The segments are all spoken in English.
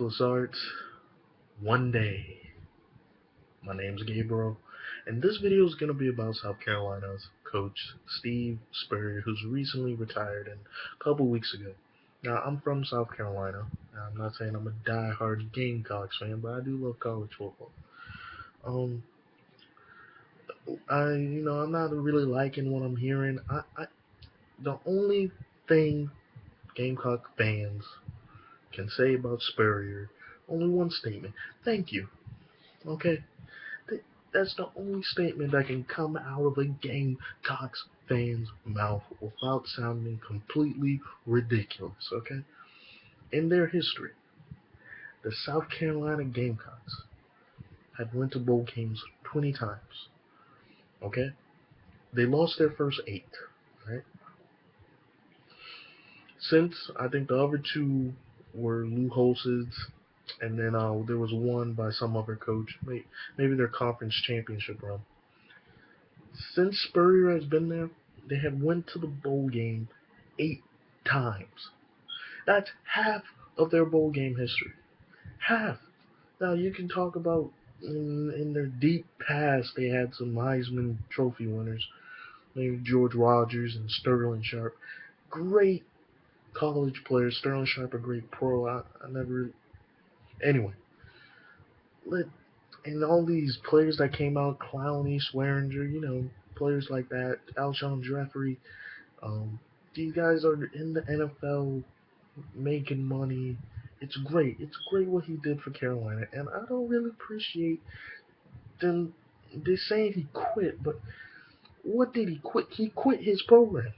Ruthless Arts, one day. My name's Gabriel, and this video is going to be about South Carolina's coach, Steve Spurrier, who's recently retired and a couple weeks ago. Now, I'm from South Carolina. I'm not saying I'm a die-hard Gamecocks fan, but I do love college football. Um, I'm not really liking what I'm hearing. The only thing Gamecock fans can say about Spurrier, only one statement: thank you. Okay, that's the only statement that can come out of a Gamecocks fan's mouth without sounding completely ridiculous, okay? In their history, the South Carolina Gamecocks have went to bowl games 20 times, okay? They lost their first 8, right? Since, I think the other 2 were Lou Holst's, and then there was one by some other coach, maybe their conference championship run. Since Spurrier has been there, they have went to the bowl game 8 times. That's half of their bowl game history. Half. Now you can talk about in their deep past they had some Heisman Trophy winners, maybe George Rogers and Sterling Sharp. Great college players. Sterling Sharp a great pro. I never. Anyway, and all these players that came out, Clowney, Swearinger, players like that, Alshon Jeffrey. These guys are in the NFL making money. It's great. It's great what he did for Carolina, and I don't really appreciate them. They're saying he quit, but what did he quit? He quit his program.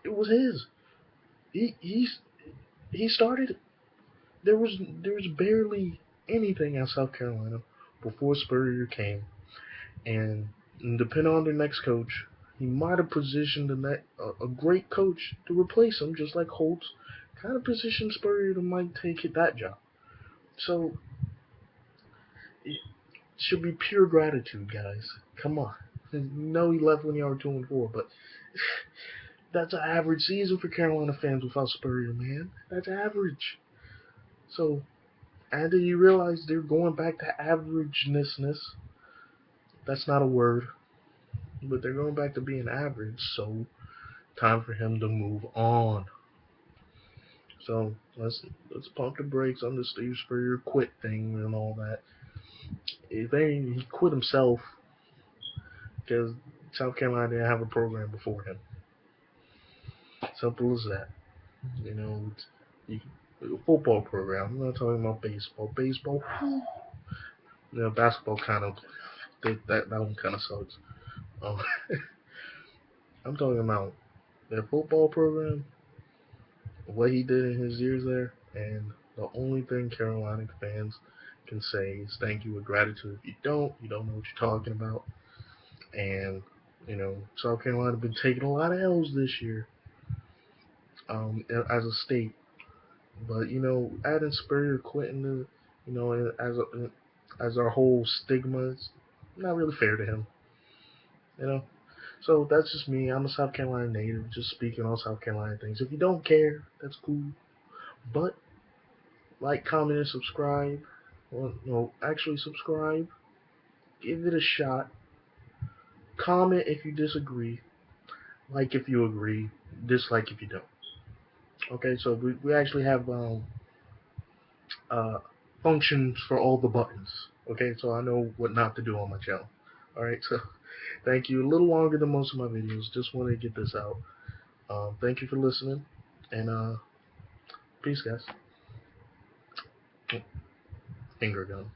It was his. He started it. There was barely anything at South Carolina before Spurrier came, and depending on the next coach, he might have positioned a great coach to replace him, just like Holtz kind of positioned Spurrier to might take that job. So it should be pure gratitude, guys. Come on. No, he left when you were 2-4, but that's an average season for Carolina fans without Spurrier, man. That's average. So, and do you realize they're going back to averageness? That's not a word, but they're going back to being average. So, time for him to move on. So let's pump the brakes on the Steve Spurrier quit thing and all that. He quit himself because South Carolina didn't have a program before him. Simple as that. You know, football program. I'm not talking about baseball. Baseball, basketball kind of that one kind of sucks. Um, I'm talking about their football program, what he did in his years there, and the only thing Carolina fans can say is thank you with gratitude. If you don't know what you're talking about. And South Carolina been taking a lot of L's this year, as a state. But adding Spurrier quitting as our whole stigma is not really fair to him. You know. So that's just me. I'm a South Carolina native, just speaking on South Carolina things. If you don't care, that's cool. But like, comment, and subscribe. Well, no, actually subscribe. Give it a shot. Comment if you disagree. Like if you agree. Dislike if you don't. Okay, so we actually have uh, functions for all the buttons. Okay, so I know what not to do on my channel. Alright, so thank you. A little longer than most of my videos. Just wanted to get this out. Thank you for listening, and peace, guys. Finger gun.